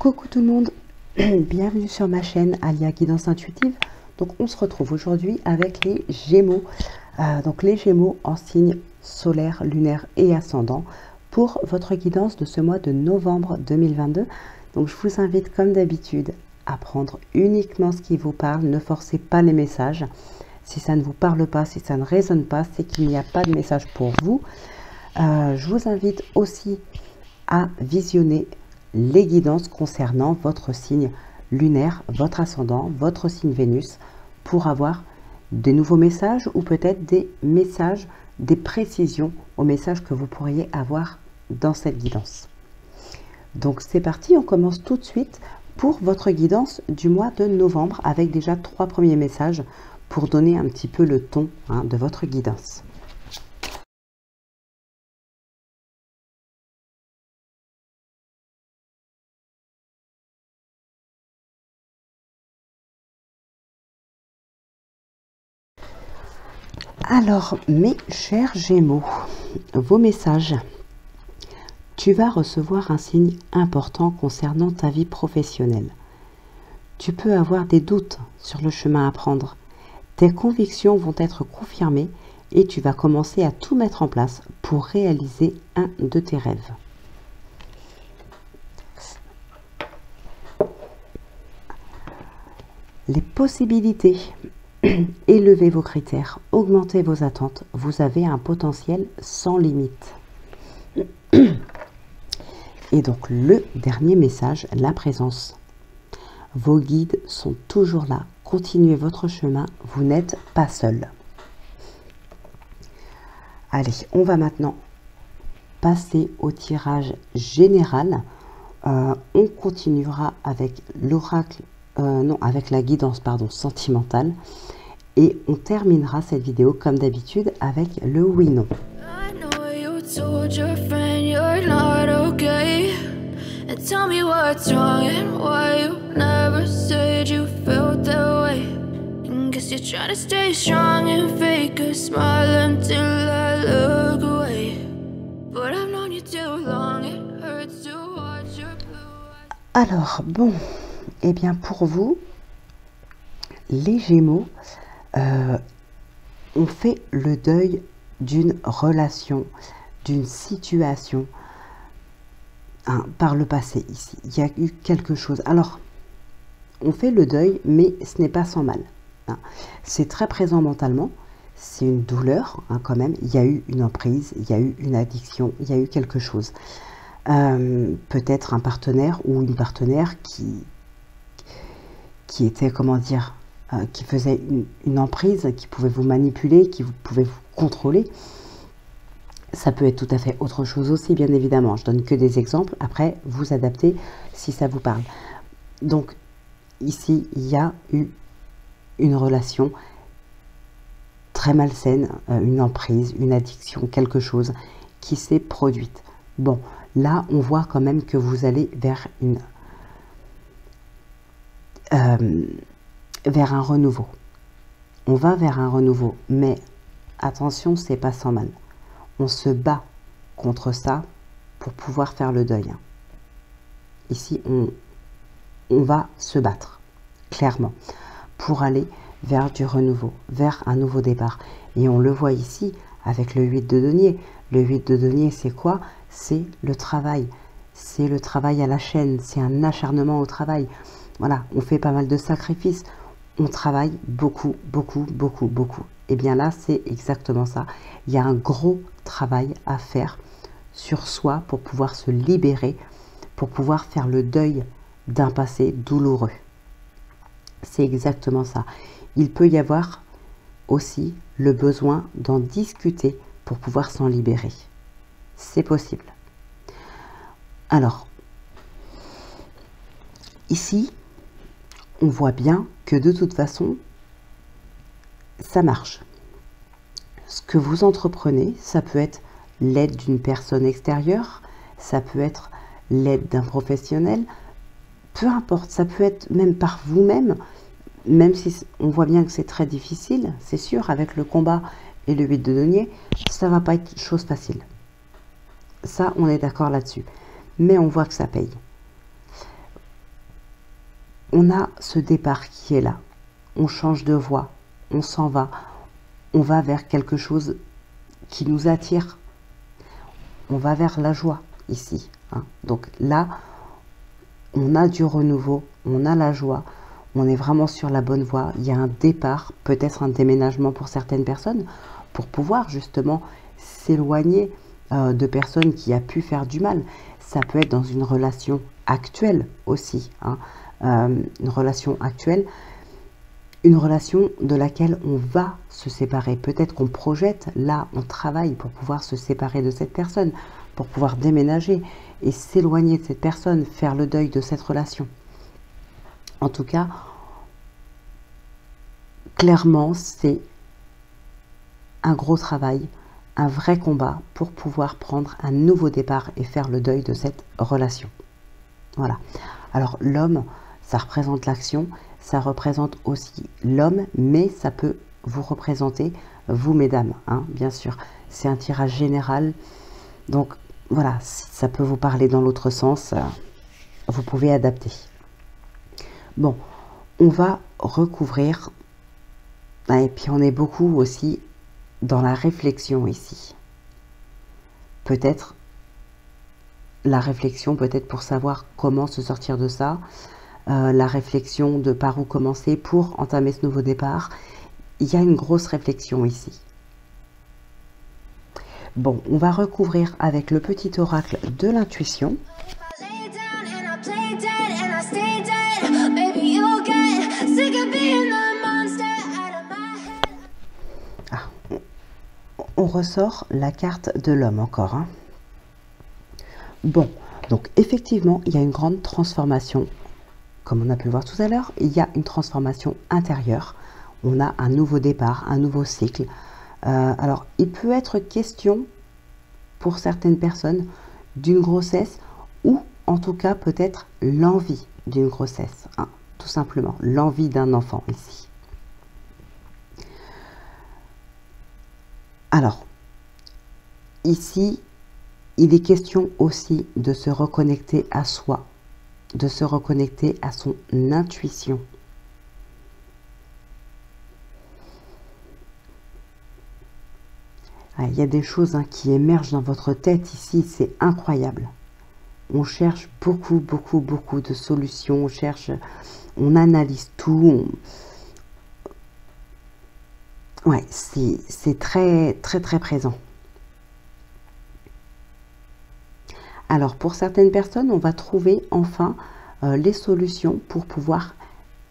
Coucou tout le monde, bienvenue sur ma chaîne Alia Guidance Intuitive. Donc on se retrouve aujourd'hui avec les Gémeaux. Donc les Gémeaux en signe solaire, lunaire et ascendant pour votre guidance de ce mois de novembre 2022. Donc je vous invite comme d'habitude à prendre uniquement ce qui vous parle, ne forcez pas les messages. Si ça ne vous parle pas, si ça ne résonne pas, c'est qu'il n'y a pas de message pour vous. Je vous invite aussi à visionner les guidances concernant votre signe lunaire, votre ascendant, votre signe Vénus, pour avoir des nouveaux messages ou peut-être des messages, des précisions aux messages que vous pourriez avoir dans cette guidance. Donc c'est parti, on commence tout de suite pour votre guidance du mois de novembre avec déjà 3 premiers messages pour donner un petit peu le ton de votre guidance. Alors, mes chers Gémeaux, vos messages. Tu vas recevoir un signe important concernant ta vie professionnelle. Tu peux avoir des doutes sur le chemin à prendre. Tes convictions vont être confirmées et tu vas commencer à tout mettre en place pour réaliser un de tes rêves. Les possibilités. Élevez vos critères, augmentez vos attentes. Vous avez un potentiel sans limite. Et donc le dernier message, la présence. Vos guides sont toujours là. Continuez votre chemin, vous n'êtes pas seul. Allez, on va maintenant passer au tirage général. On continuera avec l'oracle, avec la guidance sentimentale. Et on terminera cette vidéo comme d'habitude avec le oui-non. Tell me what's wrong and why you never said you felt that way. And guess you're trying to stay strong and fake a smile until I look away. But I've known you too long, it hurts to watch your blue eyes. Alors, bon, eh bien pour vous, les Gémeaux, on fait le deuil d'une relation, d'une situation. Par le passé ici, il y a eu quelque chose. Alors, on fait le deuil, mais ce n'est pas sans mal. C'est très présent mentalement, c'est une douleur quand même. Il y a eu une emprise, il y a eu une addiction, il y a eu quelque chose. Peut-être un partenaire ou une partenaire qui était, comment dire, qui faisait une emprise, qui pouvait vous manipuler, qui pouvait vous contrôler. Ça peut être tout à fait autre chose aussi, bien évidemment. Je donne que des exemples. Après, vous adaptez si ça vous parle. Donc, ici, il y a eu une relation très malsaine, une emprise, une addiction, quelque chose qui s'est produite. Bon, là, on voit quand même que vous allez vers vers un renouveau. On va vers un renouveau, mais attention, c'est pas sans mal. On se bat contre ça pour pouvoir faire le deuil. Ici, on va se battre, clairement, pour aller vers du renouveau, vers un nouveau départ. Et on le voit ici avec le 8 de denier. Le 8 de denier, c'est quoi? C'est le travail. C'est le travail à la chaîne. C'est un acharnement au travail. Voilà, on fait pas mal de sacrifices. On travaille beaucoup, beaucoup, beaucoup, beaucoup. Et bien là, c'est exactement ça. Il y a un gros travail à faire sur soi pour pouvoir se libérer, pour pouvoir faire le deuil d'un passé douloureux. C'est exactement ça. Il peut y avoir aussi le besoin d'en discuter pour pouvoir s'en libérer. C'est possible. Alors, ici, on voit bien que de toute façon, ça marche. Ce que vous entreprenez, ça peut être l'aide d'une personne extérieure, ça peut être l'aide d'un professionnel, peu importe, ça peut être même par vous-même, même si on voit bien que c'est très difficile, c'est sûr, avec le combat et le 8 de denier, ça va pas être chose facile. Ça, on est d'accord là-dessus. Mais on voit que ça paye. on a ce départ qui est là. On change de voie, on s'en va. On va vers quelque chose qui nous attire. On va vers la joie ici. Hein. Donc là, on a du renouveau, on a la joie, on est vraiment sur la bonne voie. Il y a un départ, peut-être un déménagement pour certaines personnes, pour pouvoir justement s'éloigner de personnes qui a pu faire du mal. Ça peut être dans une relation actuelle aussi. Hein. Une relation actuelle, une relation de laquelle on va se séparer. Peut-être qu'on projette, là, on travaille pour pouvoir se séparer de cette personne, pour pouvoir déménager et s'éloigner de cette personne, faire le deuil de cette relation. En tout cas, clairement, c'est un gros travail, un vrai combat pour pouvoir prendre un nouveau départ et faire le deuil de cette relation. Voilà. Alors, l'homme, ça représente l'action, ça représente aussi l'homme, mais ça peut vous représenter, vous, mesdames, hein, bien sûr. C'est un tirage général, donc voilà, si ça peut vous parler dans l'autre sens, vous pouvez adapter. Bon, on va recouvrir, et puis on est beaucoup aussi dans la réflexion ici. Peut-être la réflexion, peut-être pour savoir comment se sortir de ça, la réflexion de par où commencer pour entamer ce nouveau départ. Il y a une grosse réflexion ici. Bon, on va recouvrir avec le petit oracle de l'intuition. Ah, on ressort la carte de l'homme encore. Hein. Bon, donc effectivement, il y a une grande transformation. Comme on a pu le voir tout à l'heure, il y a une transformation intérieure. On a un nouveau départ, un nouveau cycle. Alors, il peut être question, pour certaines personnes, d'une grossesse ou, en tout cas, peut-être l'envie d'une grossesse. Hein, tout simplement, l'envie d'un enfant ici. Alors, ici, il est question aussi de se reconnecter à soi, de se reconnecter à son intuition. Il y a des choses qui émergent dans votre tête ici, c'est incroyable. On cherche beaucoup de solutions, on analyse tout. Ouais, c'est très présent. Alors, pour certaines personnes, on va trouver enfin les solutions pour pouvoir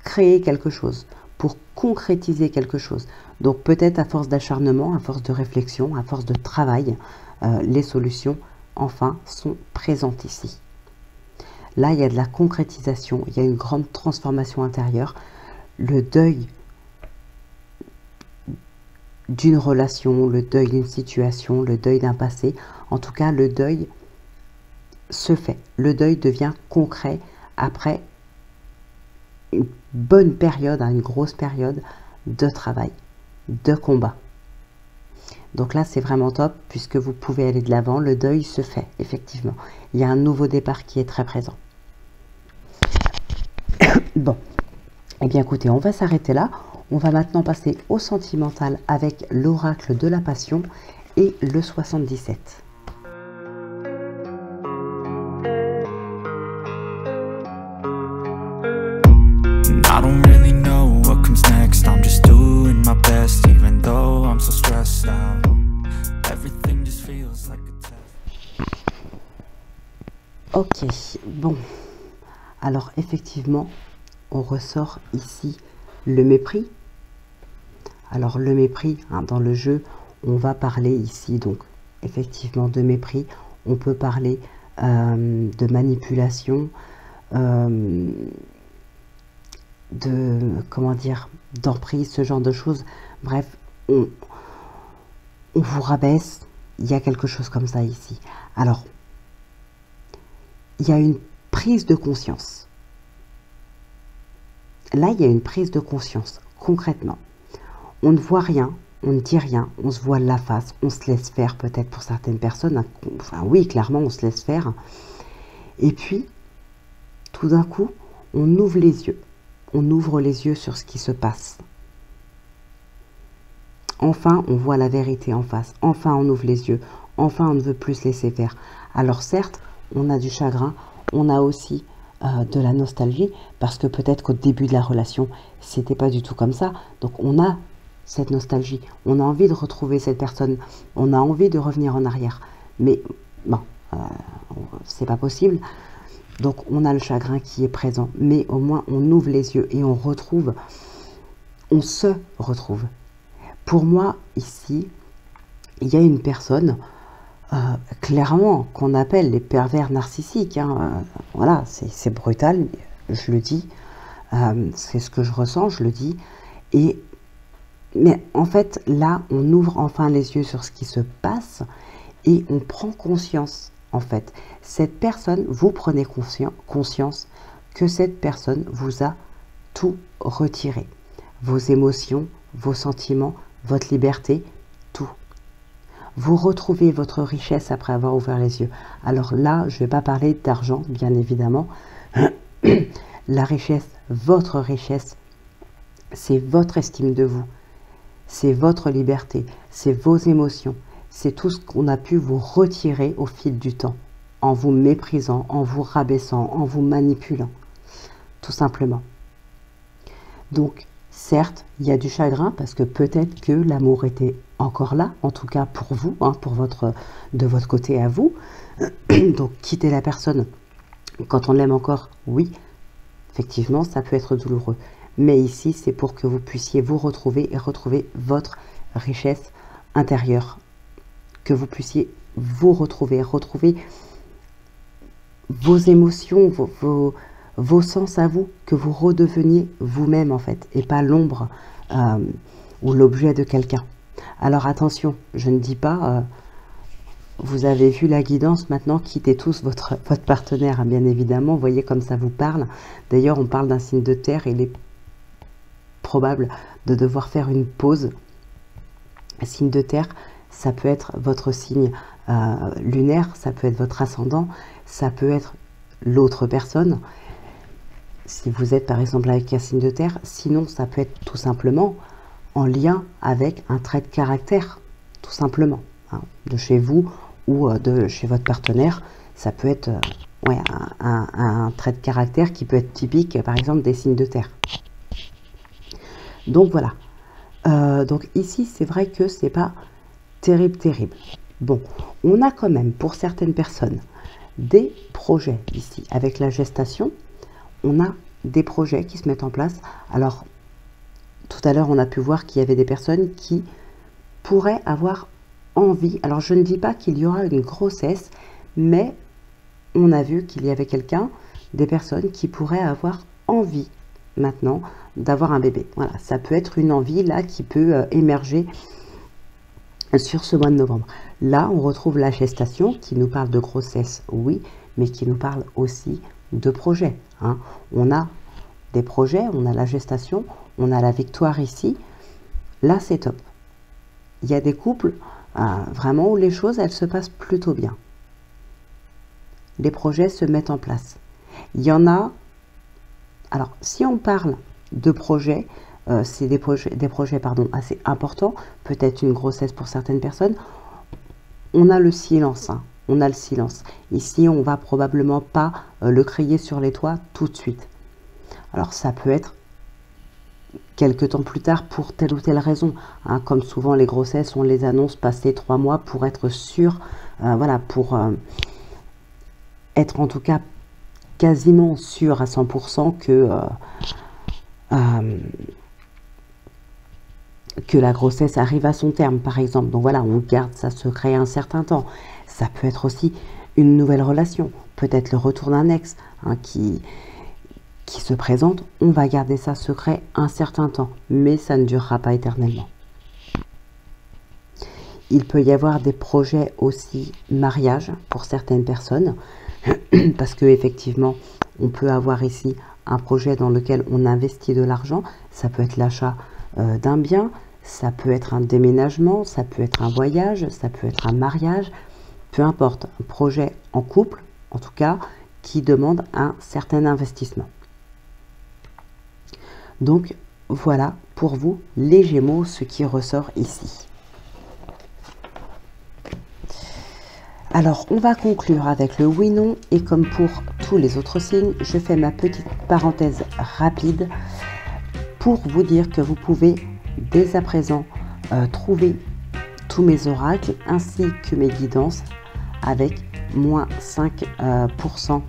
créer quelque chose, pour concrétiser quelque chose. Donc, peut-être à force d'acharnement, à force de réflexion, à force de travail, les solutions, enfin, sont présentes ici. Là, il y a de la concrétisation, il y a une grande transformation intérieure. Le deuil d'une relation, le deuil d'une situation, le deuil d'un passé, en tout cas, le deuil se fait. Le deuil devient concret après une bonne période, une grosse période de travail, de combat. Donc là, c'est vraiment top puisque vous pouvez aller de l'avant. Le deuil se fait, effectivement. Il y a un nouveau départ qui est très présent. Bon, eh bien écoutez, on va s'arrêter là. On va maintenant passer au sentimental avec l'oracle de la passion et le 77. I don't really know what comes next. I'm just doing my best, even though I'm so stressed out. Everything just feels like a test. Ok, bon. Alors effectivement, on ressort ici le mépris. Alors le mépris, dans le jeu, on va parler ici donc effectivement de mépris. On peut parler de manipulation, comment dire, d'emprise, ce genre de choses. Bref, on vous rabaisse. Il y a quelque chose comme ça ici. Alors, il y a une prise de conscience. Là, il y a une prise de conscience, concrètement. On ne voit rien, on ne dit rien, on se voile la face, on se laisse faire peut-être pour certaines personnes. Enfin oui, clairement, on se laisse faire. Et puis, tout d'un coup, on ouvre les yeux. on ouvre les yeux sur ce qui se passe. Enfin, on voit la vérité en face. Enfin, on ouvre les yeux. Enfin, on ne veut plus se laisser faire. Alors certes, on a du chagrin, on a aussi de la nostalgie, parce que peut-être qu'au début de la relation, c'était pas du tout comme ça. Donc on a cette nostalgie, on a envie de retrouver cette personne, on a envie de revenir en arrière. Mais bon, c'est pas possible. Donc on a le chagrin qui est présent, mais au moins on ouvre les yeux et on se retrouve. Pour moi, ici, il y a une personne, clairement, qu'on appelle les pervers narcissiques. Voilà, c'est brutal, je le dis. C'est ce que je ressens, je le dis. Mais en fait, là, on ouvre enfin les yeux sur ce qui se passe et on prend conscience, en fait. Cette personne, vous prenez conscience que cette personne vous a tout retiré. Vos émotions, vos sentiments, votre liberté, tout. Vous retrouvez votre richesse après avoir ouvert les yeux. Alors là, je ne vais pas parler d'argent, bien évidemment. La richesse, votre richesse, c'est votre estime de vous. C'est votre liberté, c'est vos émotions. C'est tout ce qu'on a pu vous retirer au fil du temps, en vous méprisant, en vous rabaissant, en vous manipulant. Tout simplement. Donc, certes, il y a du chagrin parce que peut-être que l'amour était encore là, en tout cas pour vous, de votre côté à vous. Donc, quitter la personne quand on l'aime encore, oui, effectivement, ça peut être douloureux. Mais ici, c'est pour que vous puissiez vous retrouver et retrouver votre richesse intérieure. Que vous puissiez vous retrouver vos émotions, vos sens à vous, que vous redeveniez vous-même en fait, et pas l'ombre ou l'objet de quelqu'un. Alors attention, je ne dis pas, vous avez vu la guidance, maintenant quittez tous votre partenaire, hein, bien évidemment, voyez comme ça vous parle. D'ailleurs, on parle d'un signe de terre, il est probable de devoir faire une pause. Un signe de terre, ça peut être votre signe lunaire, ça peut être votre ascendant, ça peut être l'autre personne. Si vous êtes par exemple avec un signe de terre, sinon ça peut être tout simplement en lien avec un trait de caractère, tout simplement, hein, de chez vous ou de chez votre partenaire. Ça peut être un trait de caractère qui peut être typique, par exemple, des signes de terre. Donc voilà. Donc ici, c'est vrai que c'est pas terrible. Bon, on a quand même pour certaines personnes des projets ici. Avec la gestation, on a des projets qui se mettent en place. Alors, tout à l'heure, on a pu voir qu'il y avait des personnes qui pourraient avoir envie. Alors, je ne dis pas qu'il y aura une grossesse, mais on a vu qu'il y avait des personnes qui pourraient avoir envie maintenant d'avoir un bébé. Voilà, ça peut être une envie là qui peut émerger sur ce mois de novembre. Là, on retrouve la gestation qui nous parle de grossesse, oui, mais qui nous parle aussi de projets. Hein. On a des projets, on a la gestation, on a la victoire ici. Là, c'est top. Il y a des couples vraiment où les choses, elles se passent plutôt bien. Les projets se mettent en place. Il y en a... Alors, si on parle de projets, c'est des projets assez importants, peut-être une grossesse pour certaines personnes. On a le silence, hein. On a le silence. Ici, on va probablement pas le crier sur les toits tout de suite. Alors, ça peut être quelques temps plus tard pour telle ou telle raison. Hein. Comme souvent, les grossesses, on les annonce passer 3 mois pour être sûr, voilà, pour être en tout cas quasiment sûr à 100% que la grossesse arrive à son terme, par exemple. Donc voilà, on garde ça secret un certain temps. Ça peut être aussi une nouvelle relation, peut-être le retour d'un ex hein, qui se présente. On va garder ça secret un certain temps, mais ça ne durera pas éternellement. Il peut y avoir des projets aussi mariage pour certaines personnes, parce que effectivement, on peut avoir ici un projet dans lequel on investit de l'argent. Ça peut être l'achat d'un bien, ça peut être un déménagement, ça peut être un voyage, ça peut être un mariage, peu importe, un projet en couple, en tout cas, qui demande un certain investissement. Donc voilà pour vous les Gémeaux ce qui ressort ici. Alors on va conclure avec le oui/non et comme pour tous les autres signes, je fais ma petite parenthèse rapide pour vous dire que vous pouvez dès à présent trouver tous mes oracles ainsi que mes guidances avec moins 5%,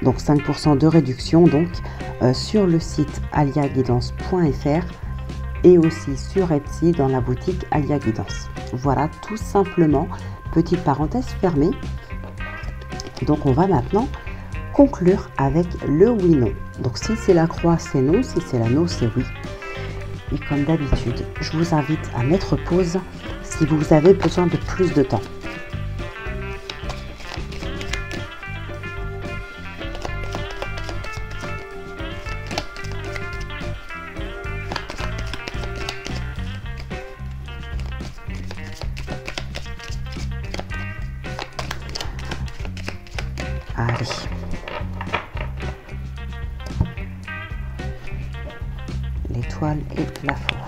donc 5% de réduction donc sur le site aliaguidance.fr et aussi sur Etsy dans la boutique Alia Guidance. Voilà, tout simplement, petite parenthèse fermée. Donc on va maintenant conclure avec le oui/non. Donc si c'est la croix, c'est non, si c'est l'anneau, c'est oui. Et comme d'habitude, je vous invite à mettre pause si vous avez besoin de plus de temps. Allez. L'étoile et la fauve.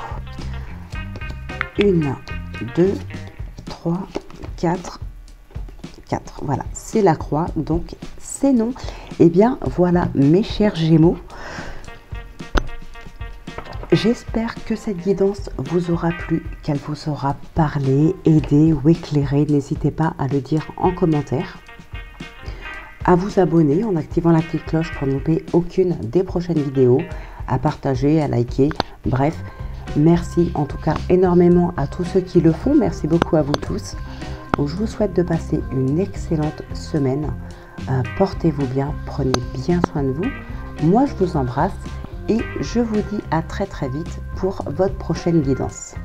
1, 2, 3, 4. Voilà, c'est la croix, donc c'est non. Et bien voilà mes chers Gémeaux. J'espère que cette guidance vous aura plu, qu'elle vous aura parlé, aidé ou éclairé. N'hésitez pas à le dire en commentaire. À vous abonner en activant la petite cloche pour ne louper aucune des prochaines vidéos, à partager, à liker, bref, merci en tout cas énormément à tous ceux qui le font, merci beaucoup à vous tous. Donc, je vous souhaite de passer une excellente semaine, portez-vous bien, prenez bien soin de vous, moi je vous embrasse et je vous dis à très vite pour votre prochaine guidance.